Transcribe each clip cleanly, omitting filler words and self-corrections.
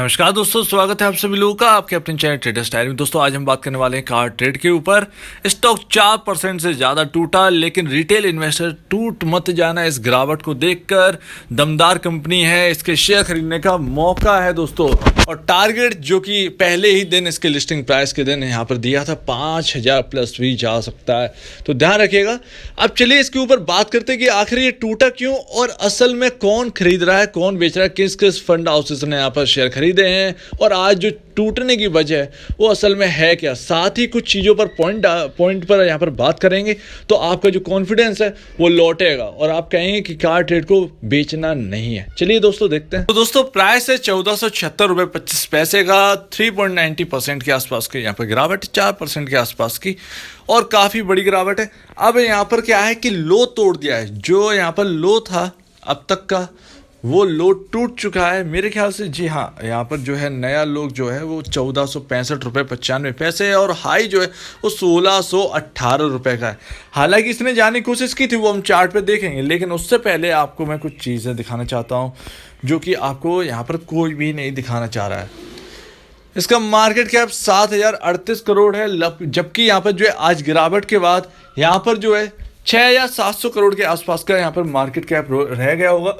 नमस्कार दोस्तों, स्वागत है आप सभी लोगों का आपके अपने चैनल ट्रेडर स्टाइल में। दोस्तों आज हम बात करने वाले हैं कार ट्रेड के ऊपर। स्टॉक 4% से ज़्यादा टूटा, लेकिन रिटेल इन्वेस्टर टूट मत जाना। इस गिरावट को देखकर दमदार कंपनी है, इसके शेयर खरीदने का मौका है दोस्तों। और टारगेट जो कि पहले ही दिन इसके लिस्टिंग प्राइस के दिन यहाँ पर दिया था 5,000 प्लस भी जा सकता है, तो ध्यान रखिएगा। अब चलिए इसके ऊपर बात करते हैं कि आखिर ये टूटा क्यों और असल में कौन खरीद रहा है, कौन बेच रहा है, किस किस फंड हाउसेस ने यहाँ पर शेयर खरीदे हैं और आज जो टूटने की वजह है वो असल में है क्या। साथ ही कुछ चीज़ों पर पॉइंट पर यहाँ पर बात करेंगे तो आपका जो कॉन्फिडेंस है वो लौटेगा और आप कहेंगे कि कार ट्रेड को बेचना नहीं है। चलिए दोस्तों देखते हैं। तो दोस्तों प्राइस है 1476.25 का, 3.90% के आसपास की यहाँ पर गिरावट, 4% के आसपास की और काफ़ी बड़ी गिरावट है। अब यहाँ पर क्या है कि लो तोड़ दिया है, जो यहाँ पर लो था अब तक का वो लो टूट चुका है मेरे ख्याल से। जी हाँ, यहाँ पर जो है नया लोग जो है वो 1465.95 है और हाई जो है वो 1618 का है। हालांकि इसने जाने की कोशिश की थी, वो हम चार्ट पे देखेंगे, लेकिन उससे पहले आपको मैं कुछ चीज़ें दिखाना चाहता हूँ जो कि आपको यहाँ पर कोई भी नहीं दिखाना चाह रहा है। इसका मार्केट कैप 7,038 करोड़ है, जबकि यहाँ पर जो है आज गिरावट के बाद यहाँ पर जो है 6 या 700 करोड़ के आसपास का यहाँ पर मार्केट कैप रह गया होगा।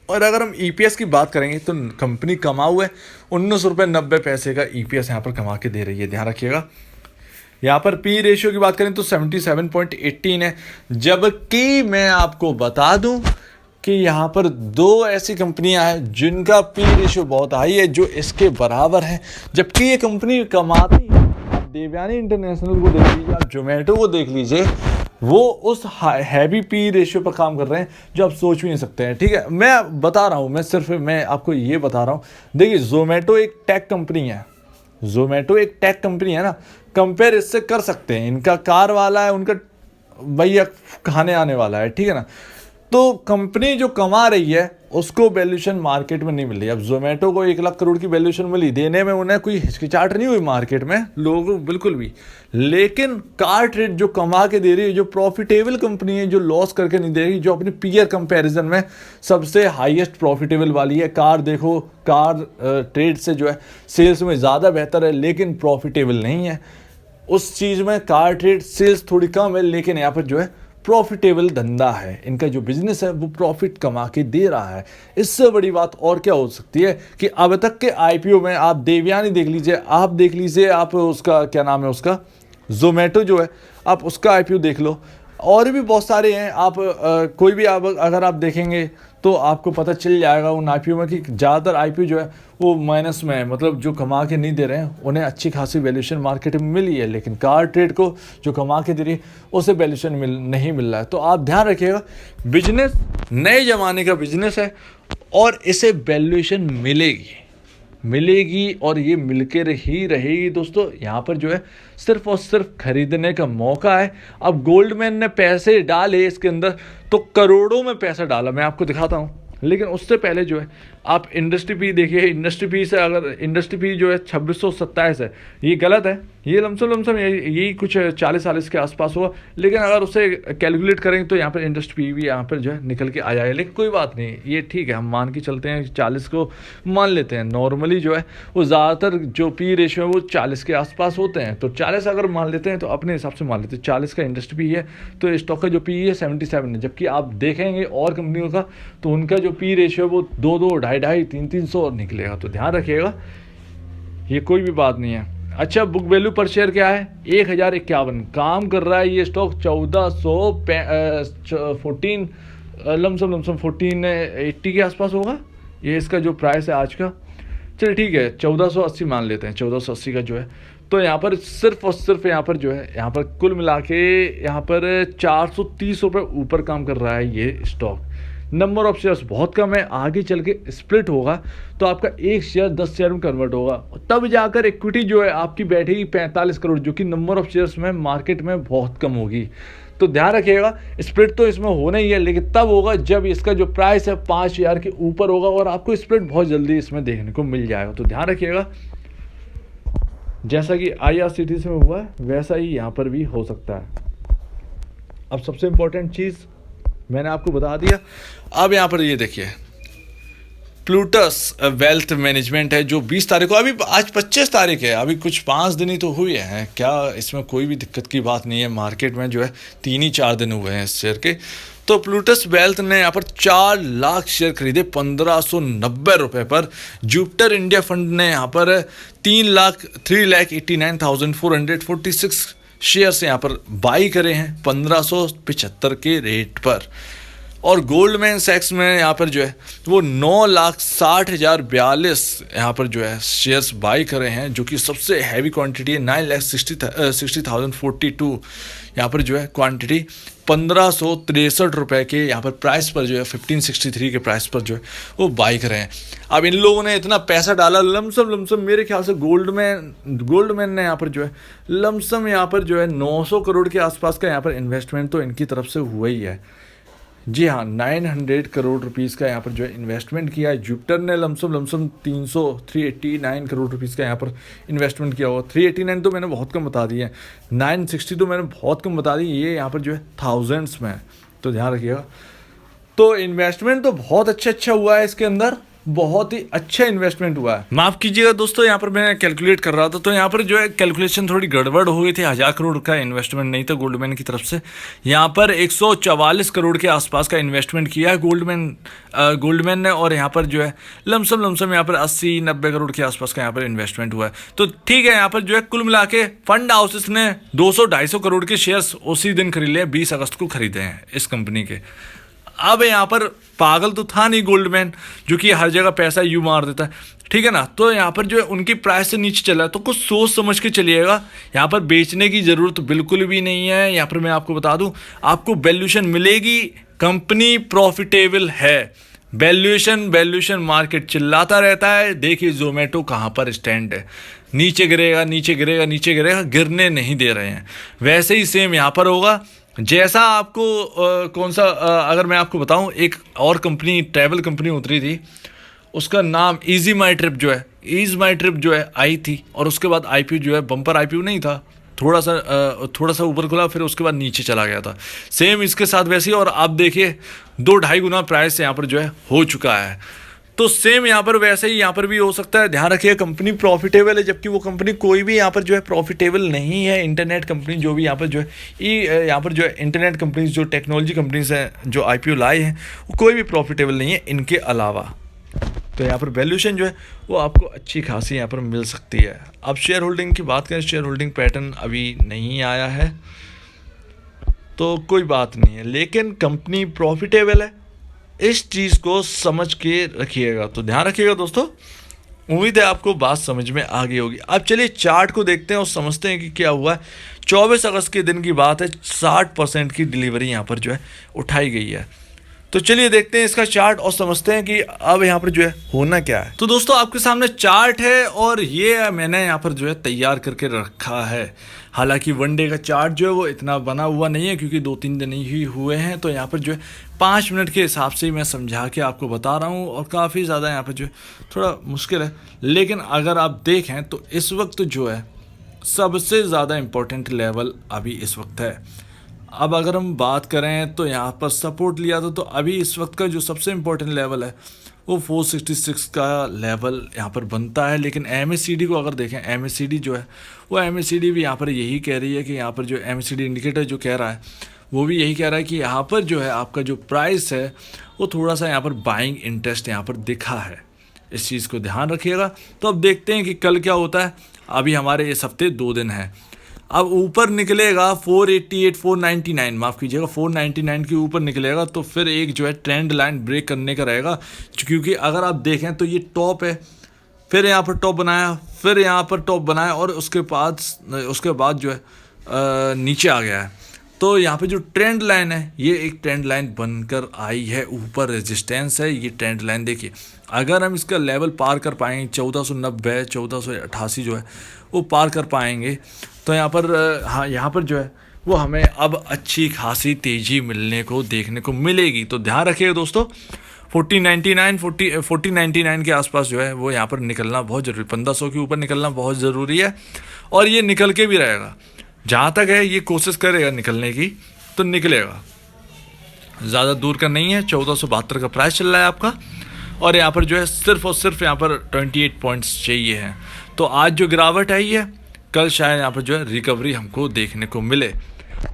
और अगर हम ईपीएस की बात करेंगे तो कंपनी कमा हुआ है 19.90 का ईपीएस यहाँ पर कमा के दे रही है, ध्यान रखिएगा। यहाँ पर पी रेशियो की बात करें तो 77.18 है, जबकि मैं आपको बता दूं कि यहाँ पर दो ऐसी कंपनियां हैं जिनका पी रेशियो बहुत हाई है, जो इसके बराबर है, जबकि ये कंपनी कमाती है। आप देवयानी इंटरनेशनल को देख लीजिए, आप जोमेटो को देख लीजिए, वो उस हैवी पी रेशियो पर काम कर रहे हैं जो आप सोच भी नहीं सकते हैं। ठीक है, मैं बता रहा हूँ, मैं आपको ये बता रहा हूँ। देखिए जोमेटो एक टेक कंपनी है, जोमेटो एक टेक कंपनी है ना, कंपेयर इससे कर सकते हैं। इनका कार वाला है, उनका भैया खाने आने वाला है, ठीक है ना। तो कंपनी जो कमा रही है उसको वैल्यूएशन मार्केट में नहीं मिल रही। अब जोमेटो को 1 लाख करोड़ की वैल्यूएशन मिली, देने में उन्हें कोई हिचकिचाहट नहीं हुई मार्केट में, लोगों बिल्कुल भी। लेकिन कार ट्रेड जो कमा के दे रही है, जो प्रॉफिटेबल कंपनी है, जो लॉस करके नहीं दे रही, जो अपने पीयर कंपैरिजन में सबसे हाईएस्ट प्रॉफिटेबल वाली है। कार देखो, कार ट्रेड से जो है सेल्स में ज़्यादा बेहतर है, लेकिन प्रॉफिटेबल नहीं है। उस चीज़ में कार ट्रेड सेल्स थोड़ी कम है, लेकिन यहाँ पर जो है प्रॉफिटेबल धंधा है। इनका जो बिजनेस है वो प्रॉफिट कमा के दे रहा है। इससे बड़ी बात और क्या हो सकती है कि अब तक के आईपीओ में आप देवयानी देख लीजिए, आप उसका क्या नाम है, उसका जोमेटो जो है, आप उसका आईपीओ देख लो, और भी बहुत सारे हैं। आप कोई भी अगर आप देखेंगे तो आपको पता चल जाएगा उन आईपीओ में कि ज़्यादातर आईपीओ जो है वो माइनस में है, मतलब जो कमा के नहीं दे रहे हैं उन्हें अच्छी खासी वैल्यूएशन मार्केट में मिली है, लेकिन कार ट्रेड को जो कमा के दे रही है उसे वैल्यूएशन नहीं मिल रहा है। तो आप ध्यान रखिएगा, बिजनेस नए ज़माने का बिजनेस है और इसे वैल्यूएशन मिलेगी और ये मिलकर ही रहेगी दोस्तों। यहाँ पर जो है सिर्फ और सिर्फ खरीदने का मौका है। अब गोल्डमैन ने पैसे डाले इसके अंदर, तो करोड़ों में पैसा डाला, मैं आपको दिखाता हूँ। लेकिन उससे पहले जो है आप इंडस्ट्री पी देखिए, इंडस्ट्री पी से अगर इंडस्ट्री पी जो है 2627 है, ये गलत है, ये लमसम यही कुछ 40 के आसपास हुआ। लेकिन अगर उसे कैलकुलेट करेंगे तो यहाँ पर इंडस्ट्री पी भी यहाँ पर जो है निकल के आ जाएगा। लेकिन कोई बात नहीं, ये ठीक है, हम मान के चलते हैं, 40 को मान लेते हैं। नॉर्मली जो है वो ज़्यादातर जो पी रेशियो है वो 40 के आसपास होते हैं, तो 40 अगर मान लेते हैं तो अपने हिसाब से मान लेते हैं 40 का इंडस्ट्री पी है, तो स्टॉक का जो पी है 77 है। जबकि आप देखेंगे और कंपनियों का तो उनका जो पी रेशियो है वो 2-2, 2.5, 300 और निकलेगा। तो ध्यान रखिएगा, ये कोई भी बात नहीं है। अच्छा, बुक वैल्यू पर शेयर क्या है? 1051 काम कर रहा है ये स्टॉक। 1414 लमसम 1480 के आसपास होगा ये इसका जो प्राइस है आज का। चलिए ठीक है, 1480 मान लेते हैं, 1480 का जो है। तो यहाँ पर सिर्फ और सिर्फ यहाँ पर जो है, यहाँ पर कुल मिला के यहाँ पर 430 रुपये ऊपर काम कर रहा है ये स्टॉक। नंबर ऑफ शेयर्स बहुत कम है, आगे चल के स्प्लिट होगा तो आपका एक शेयर 10 शेयर में कन्वर्ट होगा, तब जाकर इक्विटी जो है आपकी बैठेगी 45 करोड़, जो कि नंबर ऑफ शेयर्स में मार्केट में बहुत कम होगी। तो ध्यान रखिएगा, स्प्लिट तो इसमें होना ही है, लेकिन तब होगा जब इसका जो प्राइस है 5,000 के ऊपर होगा और आपको स्प्लिट बहुत जल्दी इसमें देखने को मिल जाएगा। तो ध्यान रखिएगा, जैसा कि IRCTC में हुआ है वैसा ही यहाँ पर भी हो सकता है। अब सबसे इम्पोर्टेंट चीज़ मैंने आपको बता दिया। अब यहाँ पर ये देखिए, प्लूटस वेल्थ मैनेजमेंट है जो 20 तारीख को, अभी आज 25 तारीख है, अभी कुछ 5 दिन ही तो हुए हैं, क्या इसमें कोई भी दिक्कत की बात नहीं है। मार्केट में जो है 3 ही 4 दिन हुए हैं इस शेयर के। तो प्लूटस वेल्थ ने यहाँ पर 4 लाख शेयर खरीदे 1590 रुपये पर। जुपिटर इंडिया फंड ने यहाँ पर 3,89,446 शेयर से यहाँ पर बाई करे हैं 1575 के रेट पर। और गोल्डमैन सैक्स में यहाँ पर जो है वो 9,60,042 यहाँ पर जो है शेयर्स बाई करे हैं, जो कि सबसे हैवी क्वांटिटी है। 9,60,042 यहाँ पर जो है क्वांटिटी 1563 रुपये के यहाँ पर प्राइस पर जो है 1563 के प्राइस पर जो है वो बाई करे हैं। अब इन लोगों ने इतना पैसा डाला लमसम मेरे ख्याल से गोल्डमैन ने यहाँ पर जो है लमसम यहाँ पर जो है 900 करोड़ के आसपास का यहाँ पर इन्वेस्टमेंट तो इनकी तरफ से हुआ ही है। जी हाँ, 900 करोड़ रुपीस का यहाँ पर जो है इन्वेस्टमेंट किया है। जुपिटर ने लमसम 389 करोड़ रुपीस का यहाँ पर इन्वेस्टमेंट किया हुआ। 389 तो मैंने बहुत कम बता दी है, 960 तो मैंने बहुत कम बता दी, ये यहाँ पर जो है थाउजेंड्स में है, तो ध्यान रखिएगा। तो इन्वेस्टमेंट तो बहुत अच्छा हुआ है इसके अंदर, बहुत ही अच्छा इन्वेस्टमेंट हुआ है। माफ कीजिएगा दोस्तों, यहाँ पर मैं कैलकुलेट कर रहा था तो यहाँ पर जो है कैलकुलेशन थोड़ी गड़बड़ हो गई थी। 1000 करोड़ का इन्वेस्टमेंट नहीं था गोल्डमैन की तरफ से, यहाँ पर 144 करोड़ के आसपास का इन्वेस्टमेंट किया है गोल्डमैन ने। और यहाँ पर जो है लमसम यहाँ पर 80-90 करोड़ के आसपास का यहाँ पर इन्वेस्टमेंट हुआ है। तो ठीक है, यहाँ पर जो है कुल मिला के फंड हाउसेस ने 200-250 करोड़ के शेयर्स उसी दिन खरीद लिए, 20 अगस्त को खरीदे हैं इस कंपनी के। अब यहाँ पर पागल तो था नहीं गोल्डमैन, जो कि हर जगह पैसा यूँ मार देता है, ठीक है ना। तो यहाँ पर जो है उनकी प्राइस से नीचे चला है, तो कुछ सोच समझ के चलिएगा। यहाँ पर बेचने की ज़रूरत बिल्कुल भी नहीं है। यहाँ पर मैं आपको बता दूँ, आपको वैल्यूएशन मिलेगी, कंपनी प्रॉफिटेबल है। वैल्यूएशन मार्केट चिल्लाता रहता है, देखिए जोमेटो कहाँ पर स्टैंड है, नीचे गिरेगा, गिरने नहीं दे रहे हैं। वैसे ही सेम यहाँ पर होगा। जैसा आपको अगर मैं आपको बताऊं, एक और कंपनी, ट्रैवल कंपनी उतरी थी, उसका नाम इजी माई ट्रिप जो है आई थी, और उसके बाद आईपीओ जो है बम्पर आईपीओ नहीं था, थोड़ा सा ऊपर खुला, फिर उसके बाद नीचे चला गया था। सेम इसके साथ वैसे ही, और आप देखिए 2-2.5 गुना प्राइस यहाँ पर जो है हो चुका है। तो सेम यहाँ पर वैसे ही यहाँ पर भी हो सकता है। ध्यान रखिए, कंपनी प्रॉफिटेबल है, जबकि वो कंपनी कोई भी यहाँ पर जो है प्रॉफिटेबल नहीं है। इंटरनेट कंपनी जो भी यहाँ पर जो है यहाँ पर जो है इंटरनेट कंपनीज, जो टेक्नोलॉजी कंपनीज हैं जो आईपीओ लाए हैं, वो कोई भी प्रॉफिटेबल नहीं है इनके अलावा। तो यहाँ पर वैल्यूएशन जो है वो आपको अच्छी खासी यहाँ पर मिल सकती है। अब शेयर होल्डिंग की बात करें, शेयर होल्डिंग पैटर्न अभी नहीं आया है तो कोई बात नहीं है, लेकिन कंपनी प्रॉफिटेबल है, इस चीज़ को समझ के रखिएगा। तो ध्यान रखिएगा दोस्तों, उम्मीद है आपको बात समझ में आ गई होगी। अब चलिए चार्ट को देखते हैं और समझते हैं कि क्या हुआ है। 24 अगस्त के दिन की बात है, 60% की डिलीवरी यहाँ पर जो है उठाई गई है। तो चलिए देखते हैं इसका चार्ट और समझते हैं कि अब यहाँ पर जो है होना क्या है। तो दोस्तों आपके सामने चार्ट है, और ये मैंने यहाँ पर जो है तैयार करके रखा है। हालांकि वन डे का चार्ट जो है वो इतना बना हुआ नहीं है, क्योंकि 2-3 दिन ही हुए हैं। तो यहाँ पर जो है 5 मिनट के हिसाब से मैं समझा के आपको बता रहा हूँ, और काफ़ी ज़्यादा यहाँ पर जो है थोड़ा मुश्किल है। लेकिन अगर आप देखें तो इस वक्त जो है सबसे ज़्यादा इम्पोर्टेंट लेवल अभी इस वक्त है। अब अगर हम बात करें तो यहाँ पर सपोर्ट लिया था, तो अभी इस वक्त का जो सबसे इम्पोर्टेंट लेवल है वो 466 का लेवल यहाँ पर बनता है। लेकिन MACD को अगर देखें, MACD जो है वो MACD भी यहाँ पर यही कह रही है कि यहाँ पर जो MACD इंडिकेटर जो कह रहा है वो भी यही कह रहा है कि यहाँ पर जो है आपका जो प्राइस है वो थोड़ा सा यहाँ पर बाइंग इंटरेस्ट यहाँ पर दिखा है। इस चीज़ को ध्यान रखिएगा। तो अब देखते हैं कि कल क्या होता है। अभी हमारे इस हफ्ते 2 दिन है। अब ऊपर निकलेगा 488, 499, माफ़ कीजिएगा 499 के ऊपर निकलेगा, तो फिर एक जो है ट्रेंड लाइन ब्रेक करने का रहेगा। क्योंकि अगर आप देखें तो ये टॉप है, फिर यहाँ पर टॉप बनाया, फिर यहाँ पर टॉप बनाया, और उसके बाद जो है नीचे आ गया है। तो यहाँ पे जो ट्रेंड लाइन है ये एक ट्रेंड लाइन बनकर आई है, ऊपर रेजिस्टेंस है ये ट्रेंड लाइन। देखिए अगर हम इसका लेवल पार कर पाएंगे 1490, 1488 जो है वो पार कर पाएंगे, तो यहाँ पर हाँ यहाँ पर जो है वो हमें अब अच्छी खासी तेज़ी मिलने को देखने को मिलेगी। तो ध्यान रखिएगा दोस्तों, 1499 के आसपास जो है वो यहाँ पर निकलना बहुत ज़रूरी, 1500 के ऊपर निकलना बहुत ज़रूरी है, और ये निकल के भी रहेगा। जहाँ तक है ये कोशिश करेगा निकलने की तो निकलेगा, ज़्यादा दूर का नहीं है। 1472 का प्राइस चल रहा है आपका, और यहाँ पर जो है सिर्फ और सिर्फ यहाँ पर 28 पॉइंट्स चाहिए हैं। तो आज जो गिरावट आई है, कल शायद यहाँ पर जो है रिकवरी हमको देखने को मिले।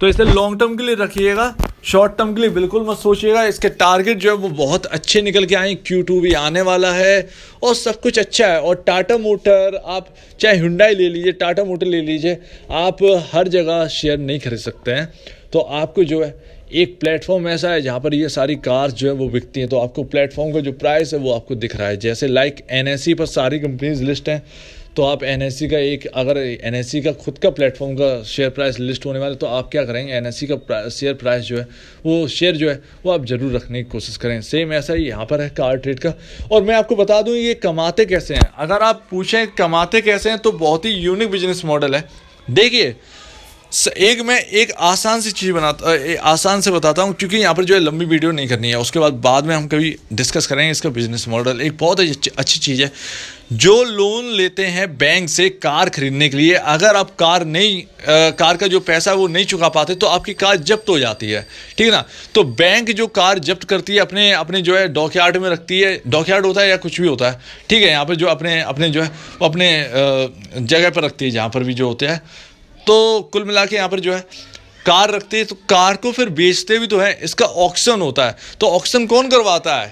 तो इसे लॉन्ग टर्म के लिए रखिएगा, शॉर्ट टर्म के लिए बिल्कुल मत सोचिएगा। इसके टारगेट जो है वो बहुत अच्छे निकल के आए, Q2 भी आने वाला है और सब कुछ अच्छा है। और टाटा मोटर, आप चाहे हुंडई ले लीजिए, टाटा मोटर ले लीजिए, आप हर जगह शेयर नहीं खरीद सकते हैं। तो आपको जो है एक प्लेटफॉर्म ऐसा है जहाँ पर ये सारी कार्स जो है वो बिकती हैं। तो आपको प्लेटफॉर्म का जो प्राइस है वो आपको दिख रहा है, जैसे लाइक NSE पर सारी कंपनीज लिस्ट हैं। तो आप NSE का अगर NSE का खुद का प्लेटफॉर्म का शेयर प्राइस लिस्ट होने वाला, तो आप क्या करेंगे, NSE का शेयर प्राइस जो है वो शेयर जो है वो आप ज़रूर रखने की कोशिश करें। सेम ऐसा ही यहाँ पर है कार ट्रेड का। और मैं आपको बता दूँ ये कमाते कैसे हैं। अगर आप पूछें कमाते कैसे हैं तो बहुत ही यूनिक बिजनेस मॉडल है। देखिए, मैं एक आसान सी चीज़ आसान से बताता हूँ, क्योंकि यहाँ पर जो है लंबी वीडियो नहीं करनी है, उसके बाद में हम कभी डिस्कस करेंगे इसका बिजनेस मॉडल। एक बहुत अच्छी चीज़ है, जो लोन लेते हैं बैंक से कार खरीदने के लिए, अगर आप कार का जो पैसा है वो नहीं चुका पाते तो आपकी कार जब्त हो जाती है, ठीक है ना। तो बैंक जो कार जब्त करती है अपने जो है डॉकयार्ड में रखती है, डॉकयार्ड होता है या कुछ भी होता है, ठीक है, यहाँ पर जो अपने जो है वो अपने जगह पर रखती है जहाँ पर भी जो होते हैं। तो कुल मिला के यहाँ पर जो है कार रखते हैं, तो कार को फिर बेचते भी तो है, इसका ऑक्शन होता है। तो ऑक्शन कौन करवाता है,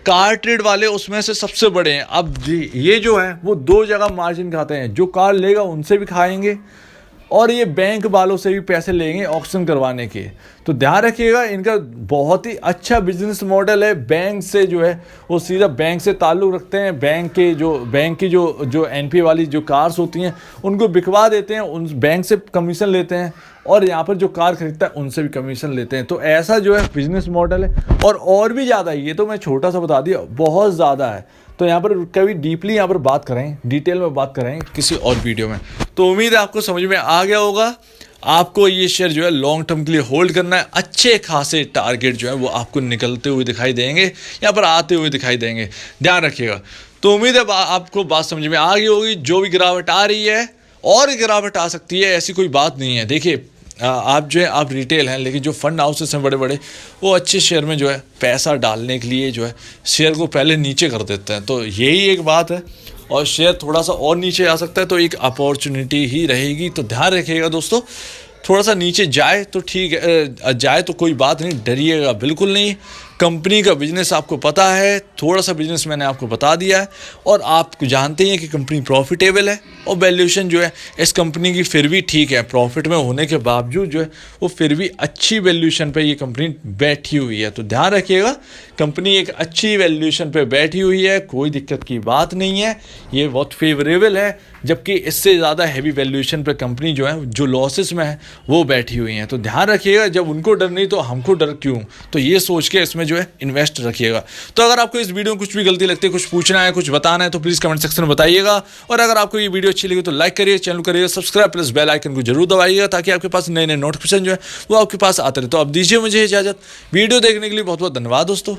कार ट्रेड वाले उसमें से सबसे बड़े हैं। अब ये जो है वो दो जगह मार्जिन खाते हैं, जो कार लेगा उनसे भी खाएंगे और ये बैंक वालों से भी पैसे लेंगे ऑक्शन करवाने के। तो ध्यान रखिएगा, इनका बहुत ही अच्छा बिजनेस मॉडल है। बैंक से जो है वो सीधा बैंक से ताल्लुक़ रखते हैं, बैंक की जो NPA वाली जो कार्स होती हैं उनको बिकवा देते हैं, उन बैंक से कमीशन लेते हैं और यहाँ पर जो कार खरीदता है उनसे भी कमीशन लेते हैं। तो ऐसा जो है बिजनेस मॉडल है। और भी ज़्यादा है, ये तो मैं छोटा सा बता दिया, बहुत ज़्यादा है। तो यहाँ पर कभी डीपली यहाँ पर बात करें, डिटेल में बात करें किसी और वीडियो में। तो उम्मीद है आपको समझ में आ गया होगा। आपको ये शेयर जो है लॉन्ग टर्म के लिए होल्ड करना है। अच्छे खासे टारगेट जो है वो आपको निकलते हुए दिखाई देंगे, यहाँ पर आते हुए दिखाई देंगे, ध्यान रखिएगा। तो उम्मीद है आपको बात समझ में आ गई होगी। जो भी गिरावट आ रही है और गिरावट आ सकती है, ऐसी कोई बात नहीं है। देखिए, आप जो है आप रिटेल हैं, लेकिन जो फंड हाउसेस हैं बड़े बड़े, वो अच्छे शेयर में जो है पैसा डालने के लिए जो है शेयर को पहले नीचे कर देते हैं। तो यही एक बात है, और शेयर थोड़ा सा और नीचे आ सकता है, तो एक अपॉर्चुनिटी ही रहेगी। तो ध्यान रखिएगा दोस्तों, थोड़ा सा नीचे जाए तो ठीक है, जाए तो कोई बात नहीं, डरिएगा बिल्कुल नहीं। कंपनी का बिजनेस आपको पता है, थोड़ा सा बिजनेस मैंने आपको बता दिया है, और आप जानते हैं कि कंपनी प्रॉफिटेबल है और वैल्यूएशन जो है इस कंपनी की फिर भी ठीक है। प्रॉफिट में होने के बावजूद जो है वो फिर भी अच्छी वैल्यूएशन पे ये कंपनी बैठी हुई है। तो ध्यान रखिएगा, कंपनी एक अच्छी वैल्यूएशन पे बैठी हुई है, कोई दिक्कत की बात नहीं है, ये बहुत फेवरेबल है। जबकि इससे ज़्यादा हैवी वैल्यूएशन पे कंपनी जो है जो लॉसेस में है वो बैठी हुई हैं। तो ध्यान रखिएगा, जब उनको डर नहीं तो हमको डर क्यों, तो ये सोच के इसमें जो है इन्वेस्ट रखिएगा। तो अगर आपको इस वीडियो में कुछ भी गलती लगती है, कुछ पूछना है, कुछ बताना है, तो प्लीज़ कमेंट सेक्शन में बताइएगा। और अगर आपको ये वीडियो अच्छी लगी तो लाइक करिए, चैनल करिए सब्सक्राइब, प्लस बेल आइकन को जरूर दबाइएगा, ताकि आपके पास नए नए नोटिफिकेशन जो है वो आपके पास आते रहे। तो अब दीजिए मुझे इजाजत। वीडियो देखने के लिए बहुत बहुत धन्यवाद दोस्तों।